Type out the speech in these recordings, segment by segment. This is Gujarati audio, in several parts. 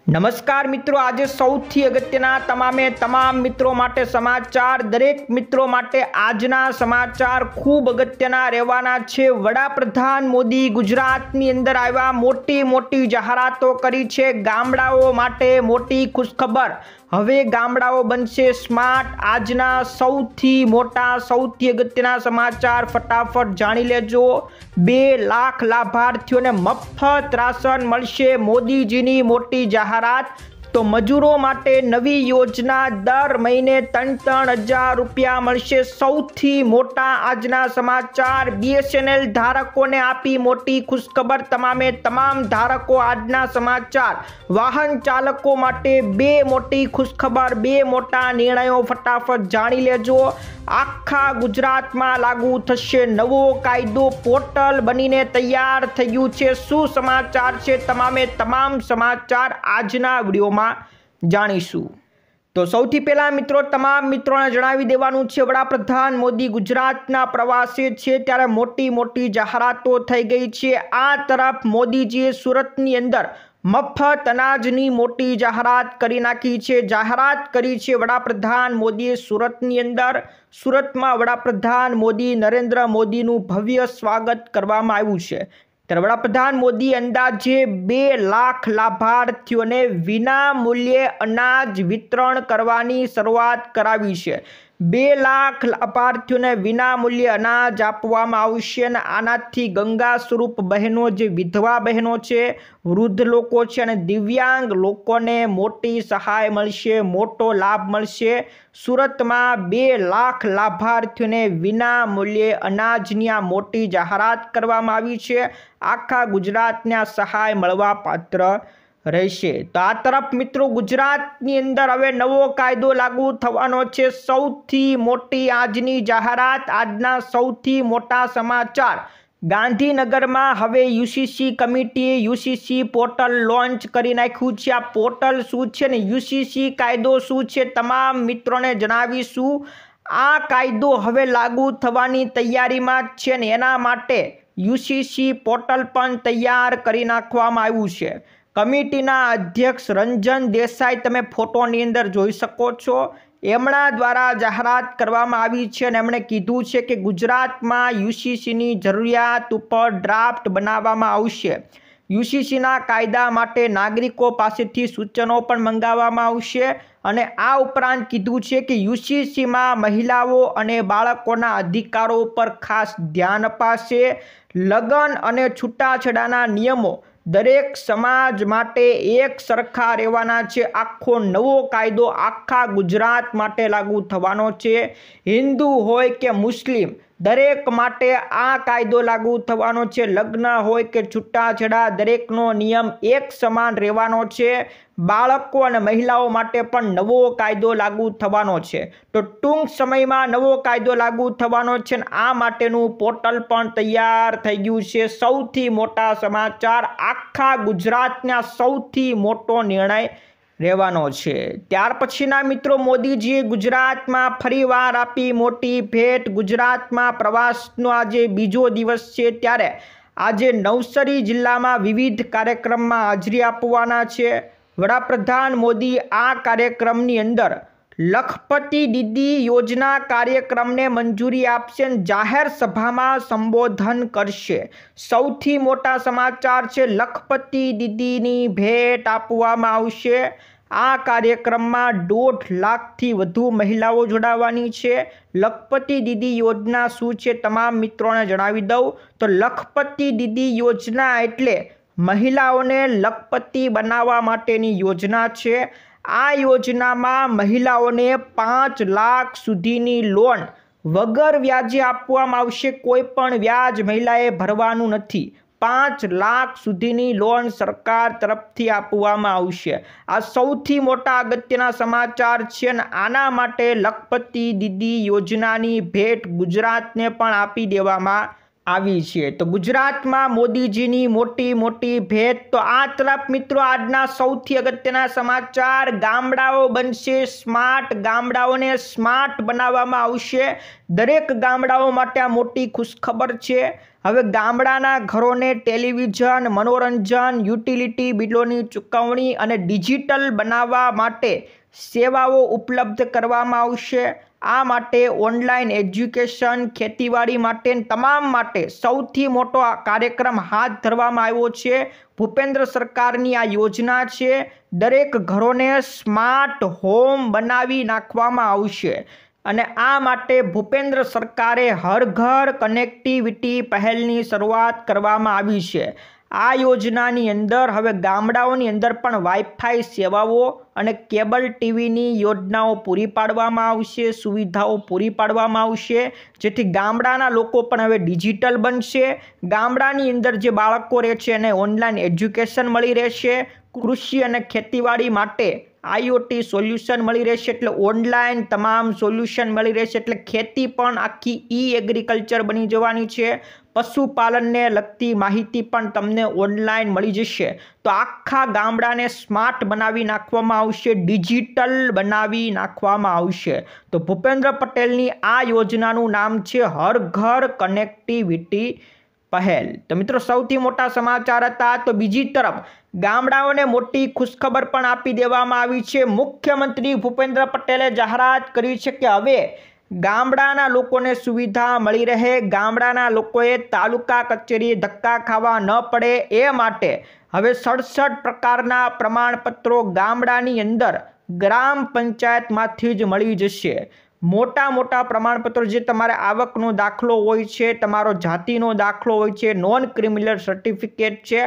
नमस्कार मित्रों, आज सौथी अगत्यना તમામ મિત્રો માટે સમાચાર। દરેક મિત્રો માટે આજના સમાચાર ખૂબ અગત્યના રહેવાના છે। વડાપ્રધાન મોદી ગુજરાતની અંદર આવ્યા, મોટી જાહેરાતો કરી છે। ગામડાઓ માટે મોટી ખુશખબર, હવે ગામડાઓ બનશે સ્માર્ટ। આજના સૌથી મોટા સૌથી અગત્યના સમાચાર ફટાફટ જાણી લેજો। 2 લાખ લાભાર્થીઓને મફત રાશન મળશે, મોદીજીની મોટી જાહેરાત। તો મજૂરો માટે નવી યોजना, દર મહિને 3,000 રૂપિયા મળશે। સૌથી મોટા આજના સમાચાર BSNL ધારકોને આપી મોટી ખુશખબર, તમામ ધારકો આજના સમાચાર। વાહન ચાલકો માટે 2 મોટી ખુશખબર, 2 મોટા નિર્ણયો ફટાફટ જાણી લેજો। આખા ગુજરાતમાં લાગુ થશે નવો કાયદો, પોર્ટલ બનીને તૈયાર થયું છે। શું સમાચાર છે, તમામ સમાચાર આજના વિડીયોમાં જાણીશું। તો સૌથી પહેલા મિત્રો, તમામ મિત્રોને જણાવી દેવાનું છે, વડાપ્રધાન મોદી ગુજરાતના પ્રવાસે છે ત્યારે મોટી જાહેરાતો થઈ ગઈ છે। આ તરફ મોદીજીએ સુરતની અંદર મફત અનાજની મોટી જાહેરાત કરી નાખી છે। જાહેરાત કરી છે વડાપ્રધાન મોદીએ સુરતની અંદર। સુરતમાં વડાપ્રધાન મોદી નરેન્દ્ર મોદીનું ભવ્ય સ્વાગત કરવામાં આવ્યું છે। ત્યારે વડાપ્રધાન મોદી અંદાજે 2 લાખ લાભાર્થીઓને વિના મૂલ્યે અનાજ વિતરણ કરવાની શરૂઆત કરાવી છે। 2 લાખ લાભાર્થીઓને વિના મૂલ્યે અનાજ આપવામાં આવશે અને આનાથી ગંગા સ્વરૂપ બહેનો, જે વિધવા બહેનો છે, વૃદ્ધ લોકો છે અને દિવ્યાંગ લોકોને મોટી સહાય મળશે, મોટો લાભ મળશે। સુરતમાં 2 લાખ લાભાર્થીઓને વિના મૂલ્યે અનાજની આ મોટી જાહેરાત કરવામાં આવી છે। આખા ગુજરાતને આ સહાય મળવા પાત્ર રહેશે। તો આ તરફ મિત્રો, ગુજરાતની અંદર હવે નવો કાયદો લાગુ થવાનો છે। સૌથી મોટી આજની જાહેરાત, આજના સૌથી મોટા સમાચાર। ગાંધીનગરમાં હવે UCC કમિટીએ UCC પોર્ટલ લોન્ચ કરી નાખ્યું છે। આ પોર્ટલ શું છે ને UCC કાયદો શું છે, તમામ મિત્રોને જણાવીશું। આ કાયદો હવે લાગુ થવાની તૈયારીમાં જ છે ને એના માટે UCC પોર્ટલ પણ તૈયાર કરી નાખવામાં આવ્યું છે। કમિટીના અધ્યક્ષ રંજન દેસાઈ, તમે ફોટોની અંદર જોઈ શકો છો, એમના દ્વારા જાહેરાત કરવામાં આવી છે અને એમણે કીધું છે કે ગુજરાતમાં UCCની જરૂરિયાત ઉપર ડ્રાફ્ટ બનાવવામાં આવશે। UCCના કાયદા માટે નાગરિકો પાસેથી સૂચનો પણ મંગાવવામાં આવશે અને આ ઉપરાંત કીધું છે કે UCCમાં મહિલાઓ અને બાળકોના અધિકારો પર ખાસ ધ્યાન અપાશે। લગ્ન અને છૂટાછેડાના નિયમો દરેક સમાજ માટે એક સરખા રહેવાના છે। આખો નવો કાયદો આખા ગુજરાત માટે લાગુ થવાનો છે। હિન્દુ હોય કે મુસ્લિમ, દરેક માટે આ કાયદો લાગુ થવાનો છે। લગ્ન હોય કે છૂટાછેડા, દરેકનો નિયમ એક સમાન રહેવાનો છે। બાળકો અને મહિલાઓ માટે પણ નવો કાયદો લાગુ થવાનો છે। તો ટૂંક સમયમાં નવો કાયદો લાગુ થવાનો છે અને આ માટેનું પોર્ટલ પણ તૈયાર થઈ ગયું છે। સૌથી મોટા સમાચાર, આખા ગુજરાતના સૌથી મોટો નિર્ણય રહેવાનો છે। ત્યાર પછીના મિત્રો, મોદીજીએ ગુજરાતમાં ફરીવાર આપી મોટી ભેટ। ગુજરાતમાં પ્રવાસનો આજે બીજો દિવસ છે ત્યારે આજે નવસારી જિલ્લામાં વિવિધ કાર્યક્રમમાં હાજરી આપવાના છે। વડાપ્રધાન મોદી આ કાર્યક્રમની અંદર લખપતિ દીદી યોજના કાર્યક્રમને મંજૂરી આપશે અને જાહેર સભામાં સંબોધન કરશે। સૌથી મોટા સમાચાર છે, લખપતિ દીદીની ભેટ આપવામાં આવશે। આ કાર્યક્રમમાં 1.5 લાખથી વધુ મહિલાઓ જોડાવાની છે। લખપતિ દીદી યોજના શું છે, તમામ મિત્રોને જણાવી દઉં તો લખપતિ દીદી યોજના એટલે મહિલાઓને લખપતિ બનાવવા માટેની યોજના છે। આ યોજનામાં મહિલાઓને 5 લાખ સુધીની લોન વગર વ્યાજે આપવામાં આવશે। કોઈ પણ વ્યાજ મહિલાએ ભરવાનું નથી। 5 લાખ સુધીની લોન સરકાર તરફથી આપવામાં આવશે। આ સૌથી મોટા અગત્યના સમાચાર છે અને આના માટે લખપતિ દીદી યોજનાની ભેટ ગુજરાતને પણ આપી દેવામાં આવી છે। તો ગુજરાતમાં મોદીજીની મોટી ભેટ। તો આ તરફ મિત્રો, આજના સૌથી અગત્યના સમાચાર, ગામડાઓ બનશે સ્માર્ટ। ગામડાઓને સ્માર્ટ બનાવવામાં આવશે। દરેક ગામડાઓ માટે આ મોટી ખુશખબર છે। હવે ગામડાના ઘરોને ટેલિવિઝન, મનોરંજન, યુટિલિટી બિલોની ચૂકવણી અને ડિજિટલ બનાવવા માટે સેવાઓ ઉપલબ્ધ કરવામાં આવશે। આ માટે ઓનલાઈન એજ્યુકેશન, ખેતીવાડી માટે તમામ માટે સૌથી મોટો કાર્યક્રમ હાથ ધરવામાં આવ્યો છે। ભૂપેન્દ્ર સરકારની આ યોજના છે। દરેક ઘરોને સ્માર્ટ હોમ બનાવી નાખવામાં આવશે અને આ માટે ભૂપેન્દ્ર સરકારે હર ઘર કનેક્ટિવિટી પહેલની શરૂઆત કરવામાં આવી છે। આ યોજનાની અંદર હવે ગામડાઓની અંદર પણ વાઈફાઈ સેવાઓ અને કેબલ ટીવીની યોજનાઓ પૂરી પાડવામાં આવશે, સુવિધાઓ પૂરી પાડવામાં આવશે, જેથી ગામડાના લોકો પણ હવે ડિજિટલ બનશે। ગામડાની અંદર જે બાળકો રહે છે એને ઓનલાઈન એજ્યુકેશન મળી રહેશે। કૃષિ અને ખેતીવાડી માટે IoT સોલ્યુશન મળી રહેશે, એટલે ઓનલાઈન તમામ સોલ્યુશન મળી રહેશે, એટલે ખેતી પણ આખી એગ્રીકલ્ચર બની જવાની છે। પશુપાલનને લગતી માહિતી પણ તમને ઓનલાઈન મળી જશે। તો આખા ગામડાને સ્માર્ટ બનાવી નાખવામાં આવશે, ડિજિટલ બનાવી નાખવામાં આવશે। તો ભૂપેન્દ્ર પટેલની આ યોજનાનું નામ છે હર ઘર કનેક્ટિવિટી પહેલ। તો મિત્રો સૌથી મોટા સમાચાર હતા। તો બીજી તરફ ગામડાઓને મોટી ખુશખબર પણ આપી દેવામાં આવી છે। મુખ્યમંત્રી ભૂપેન્દ્ર પટેલે જાહેરાત કરી છે કે હવે ગામડાના લોકોને સુવિધા મળી રહે, ગામડાના લોકોએ તાલુકા કચેરી ધક્કા ખાવા ન પડે એ માટે હવે 67 પ્રકારના પ્રમાણપત્રો ગામડાની અંદર ગ્રામ પંચાયતમાંથી જ મળી જશે। મોટા મોટા પ્રમાણપત્રો જે તમારે આવકનો દાખલો હોય છે, તમારો જાતિનો દાખલો હોય છે, નોન ક્રિમિનલ સર્ટિફિકેટ છે,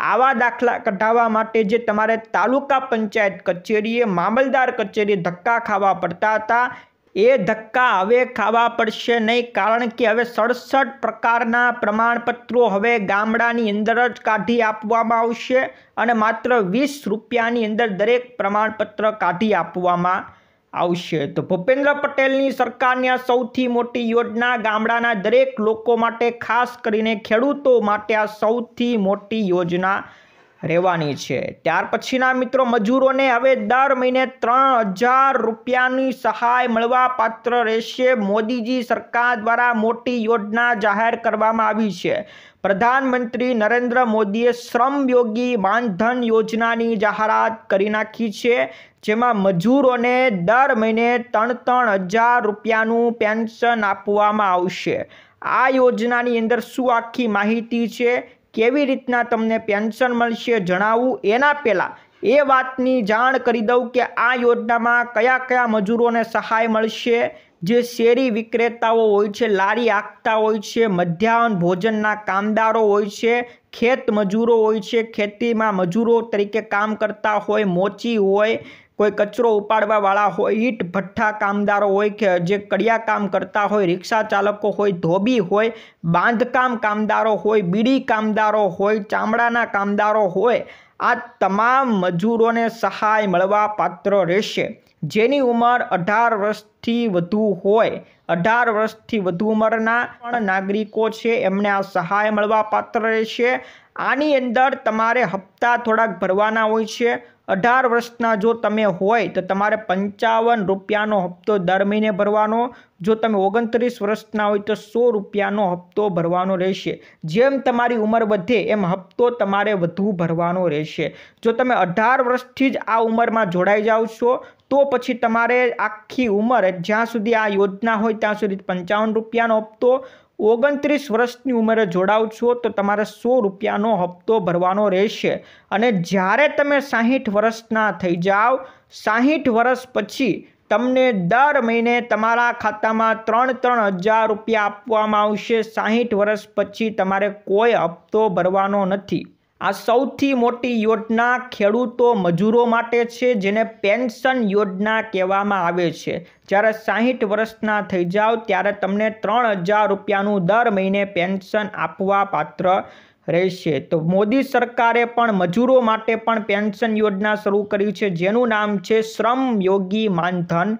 આવા દાખલા કઢાવવા માટે જે તમારે તાલુકા પંચાયત કચેરીએ, મામલતદાર કચેરીએ ધક્કા ખાવા પડતા હતા એ ધક્કા હવે ખાવા પડશે નહીં, કારણ કે હવે 67 પ્રકારના પ્રમાણપત્રો હવે ગામડાની અંદર જ કાઢી આપવામાં આવશે અને માત્ર 20 રૂપિયાની અંદર દરેક પ્રમાણપત્ર કાઢી આપવામાં આવશે। તો ભૂપેન્દ્ર પટેલની સરકારની આ સૌથી મોટી યોજના ગામડાના દરેક લોકો માટે, ખાસ કરીને ખેડૂતો માટે આ સૌથી મોટી યોજના રહેવાની છે। ત્યાર પછીના મિત્રો, મજૂરોને હવે દર મહિને 3000 રૂપિયાની સહાય મળવા પાત્ર રહેશે। મોદીજી સરકાર દ્વારા મોટી યોજના જાહેર કરવામાં આવી છે। પ્રધાનમંત્રી નરેન્દ્ર મોદીએ શ્રમયોગી માનધન યોજનાની જાહેરાત કરી નાખી છે, જેમાં મજૂરોને દર મહિને 3000 રૂપિયાનું પેન્શન આપવામાં આવશે। આ યોજનાની અંદર શું આખી માહિતી છે, કેવી રીતના તમને પેન્શન મળશે જણાવું એના પહેલાં એ વાતની જાણ કરી દઉં કે આ યોજનામાં કયા કયા મજૂરોને સહાય મળશે। જે શેરી વિક્રેતાઓ હોય છે, લારી આંકતા હોય છે, મધ્યાહન ભોજનના કામદારો હોય છે, ખેત મજૂરો હોય છે, ખેતીમાં મજૂરો તરીકે કામ કરતા હોય, મોચી હોય, કોઈ કચરો ઉપાડવાવાળા હોય, ઈંટ ભઠ્ઠા કામદારો હોય કે જે કડિયા કામ કરતા હોય, રિક્ષા ચાલકો હોય, ધોબી હોય, બાંધકામ કામદારો હોય, બીડી કામદારો હોય, ચામડાના કામદારો હોય, આ તમામ મજૂરોને સહાય મળવા પાત્ર રહેશે। જેની ઉંમર 18 વર્ષથી વધુ હોય, 18 વર્ષથી વધુ ઉંમરના પણ નાગરિકો છે એમને આ સહાય મળવા પાત્ર રહેશે। આની અંદર તમારે હપ્તા થોડાક ભરવાના હોય છે। 18 વર્ષના જો તમે હોય તો તમારે 55 રૂપિયાનો હપ્તો દર મહિને ભરવાનો, જો તમે 29 વર્ષના હોય તો 100 રૂપિયાનો હપ્તો ભરવાનો રહેશે। જેમ તમારી ઉંમર વધે એમ હપ્તો તમારે વધુ ભરવાનો રહેશે। જો તમે 18 વર્ષથી જ આ ઉંમરમાં જોડાઈ જાઓ છો તો પછી તમારે આખી ઉંમર જ્યાં સુધી આ યોજના હોય ત્યાં સુધી 55 રૂપિયાનો હપ્તો, 29 વર્ષની ઉંમરે જોડાવ છો તો તમારે 100 રૂપિયાનો હપ્તો ભરવાનો રહેશે। અને જ્યારે તમે 60 વર્ષના થઈ જાઓ, 60 વર્ષ પછી તમને દર મહિને તમારા ખાતામાં 3,000 રૂપિયા આપવામાં આવશે। 60 વર્ષ પછી તમારે કોઈ હપ્તો ભરવાનો નથી। આ સૌથી મોટી યોજના ખેડૂતો મજૂરો માટે છે, જેને પેન્શન યોજના કહેવામાં આવે છે। જ્યારે 60 વર્ષના થઈ જાઓ ત્યારે તમને 3000 રૂપિયાનું દર મહિને પેન્શન આપવા પાત્ર રહેશે। તો મોદી સરકારે પણ મજૂરો માટે પણ પેન્શન યોજના શરૂ કરી છે, જેનું નામ છે શ્રમયોગી માનધન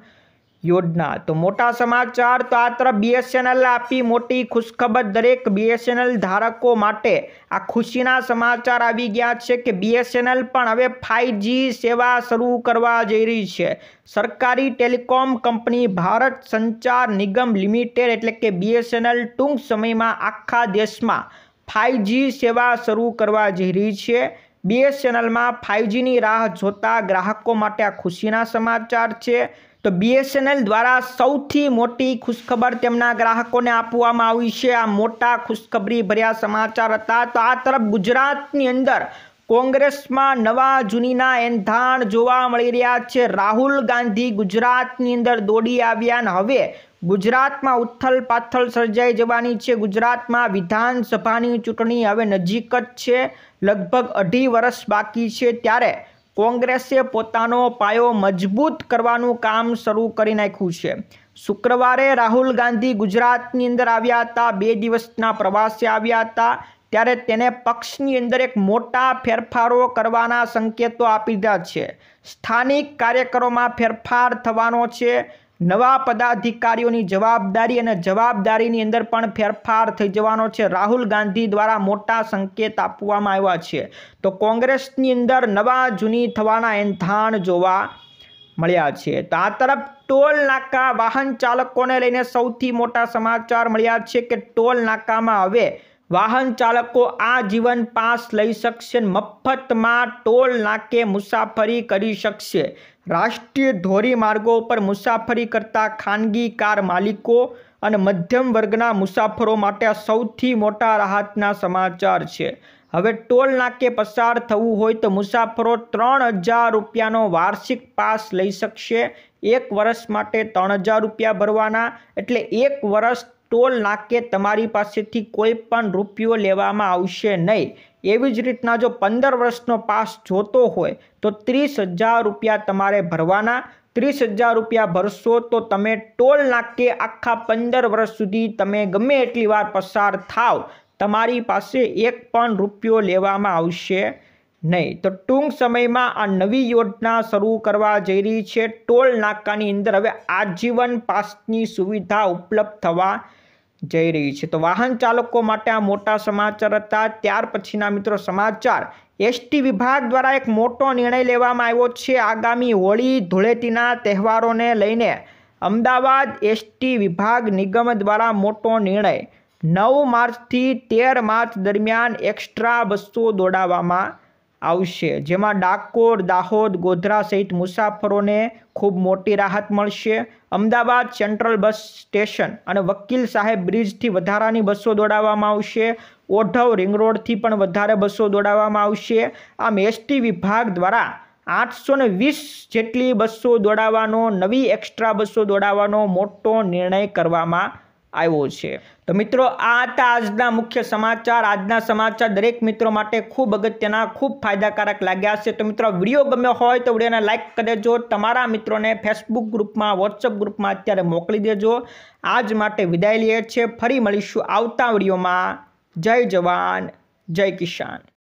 યોજના। તો મોટા સમાચાર, તો આ તરફ BSNL આપી મોટી ખુશખબર, દરેક BSNL ધારકો માટે આ ખુશીના સમાચાર આવી ગયા છે કે BSNL પણ હવે 5G સેવા શરૂ કરવા જઈ રહી છે। સરકારી ટેલિકોમ કંપની ભારત સંચાર નિગમ લિમિટેડ એટલે કે BSNL ટૂંક સમયમાં આખા દેશમાં 5G સેવા શરૂ કરવા જઈ રહી છે। BSNLમાં 5Gની રાહ જોતા ગ્રાહકો માટે આ ખુશીના સમાચાર છે। તો BSNL દ્વારા સૌથી મોટી ખુશખબર તેમના ગ્રાહકોને આપવામાં આવી છે। આ મોટા ખુશખબરી ભર્યા સમાચાર હતા। તો આ તરફ ગુજરાતની અંદર કોંગ્રેસમાં નવા જૂનીના એંધાણ જોવા મળી રહ્યા છે। રાહુલ ગાંધી ગુજરાતની અંદર દોડી આવ્યા અને હવે ગુજરાતમાં ઉથલ પાથલ સર્જાઈ જવાની છે। ગુજરાતમાં વિધાનસભાની ચૂંટણી હવે નજીક જ છે, લગભગ 2.5 વર્ષ બાકી છે, ત્યારે કોંગ્રેસે પોતાનો પાયો મજબૂત કરવાનું કામ શરૂ કરી નાખ્યું છે। શુક્રવારે રાહુલ ગાંધી ગુજરાતની અંદર આવ્યા હતા, 2 દિવસના પ્રવાસે આવ્યા હતા, ત્યારે તેને પક્ષની અંદર એક મોટા ફેરફારો કરવાના સંકેતો આપી દીધા છે। સ્થાનિક કાર્યકરોમાં ફેરફાર થવાનો છે, નવા પદાધિકારીઓની જવાબદારી અને જવાબદારીની અંદર પણ ફેરફાર થઈ જવાનો છે। રાહુલ ગાંધી દ્વારા મોટા સંકેત આપવામાં આવ્યા છે। તો કોંગ્રેસની અંદર નવા જૂની થવાના એંધાણ જોવા મળ્યા છે। તો આ તરફ ટોલ નાકા વાહન ચાલકોને લઈને સૌથી મોટા સમાચાર મળ્યા છે કે ટોલ નાકામાં હવે વાહન ચાલકો આજીવન પાસ લઈ શકશે, મફતમાં ટોલ નાકે મુસાફરી કરી શકશે। રાષ્ટ્રીય ધોરીમાર્ગો પર મુસાફરી કરતા ખાનગી કાર માલિકો અને મધ્યમ વર્ગના મુસાફરો માટે આ સૌથી મોટા રાહતના સમાચાર છે। હવે ટોલ નાકે પસાર થવું હોય તો મુસાફરો 3000 રૂપિયાનો વાર્ષિક પાસ લઈ શકશે। 1 વર્ષ માટે 3000 રૂપિયા ભરવાના, એટલે 1 વર્ષ ટોલ નાકે તમારી પાસેથી કોઈ પણ રૂપિયો લેવામાં આવશે નહીં। એવી જ રીતના જો 15 વર્ષનો પાસ જોતો હોય તો 30,000 રૂપિયા તમારે ભરવાના। 30,000 રૂપિયા ભરશો તો તમે ટોલ નાકે આખા 15 વર્ષ સુધી તમે ગમે એટલી વાર પસાર થાવ, તમારી પાસે 1 પણ રૂપિયો લેવામાં આવશે નહીં। તો ટૂંક સમયમાં આ નવી યોજના શરૂ કરવા જઈ રહી છે। ટોલ નાકાની અંદર હવે આજીવન પાસની સુવિધા ઉપલબ્ધ થવા જઈ રહી છે। તો વાહન ચાલકો માટે આ મોટા સમાચાર હતા। ત્યાર પછીના મિત્રો સમાચાર, ST વિભાગ દ્વારા એક મોટો નિર્ણય લેવામાં આવ્યો છે। આગામી હોળી ધૂળેટીના તહેવારોને લઈને અમદાવાદ ST વિભાગ નિગમ દ્વારા મોટો નિર્ણય, 9 માર્ચથી 13 માર્ચ દરમિયાન એક્સ્ટ્રા બસો દોડાવવામાં આવશે, જેમાં ડાકોર, દાહોદ, ગોધરા સહિત મુસાફરોને ખૂબ મોટી રાહત મળશે। અમદાવાદ સેન્ટ્રલ બસ સ્ટેશન અને વકીલ સાહેબ બ્રિજથી વધારાની બસો દોડાવવામાં આવશે। ઓઢવ રિંગ રોડથી પણ વધારે બસો દોડાવવામાં આવશે। આમ ST વિભાગ દ્વારા 820 જેટલી બસો દોડાવવાનો, નવી એક્સ્ટ્રા બસો દોડાવવાનો મોટો નિર્ણય કરવામાં આવ્યો છે। તો મિત્રો આ હતા આજના મુખ્ય સમાચાર। આજના સમાચાર દરેક મિત્રો માટે ખૂબ અગત્યના, ખૂબ ફાયદાકારક લાગ્યા છે। તો મિત્રો વિડીયો ગમ્યો હોય તો વિડીયોને લાઇક કરી દેજો, તમારા મિત્રોને ફેસબુક ગ્રુપમાં, વોટ્સઅપ ગ્રુપમાં અત્યારે મોકલી દેજો। આજ માટે વિદાય લઈએ છીએ, ફરી મળીશું આવતા વિડીયોમાં। જય જવાન, જય કિસાન।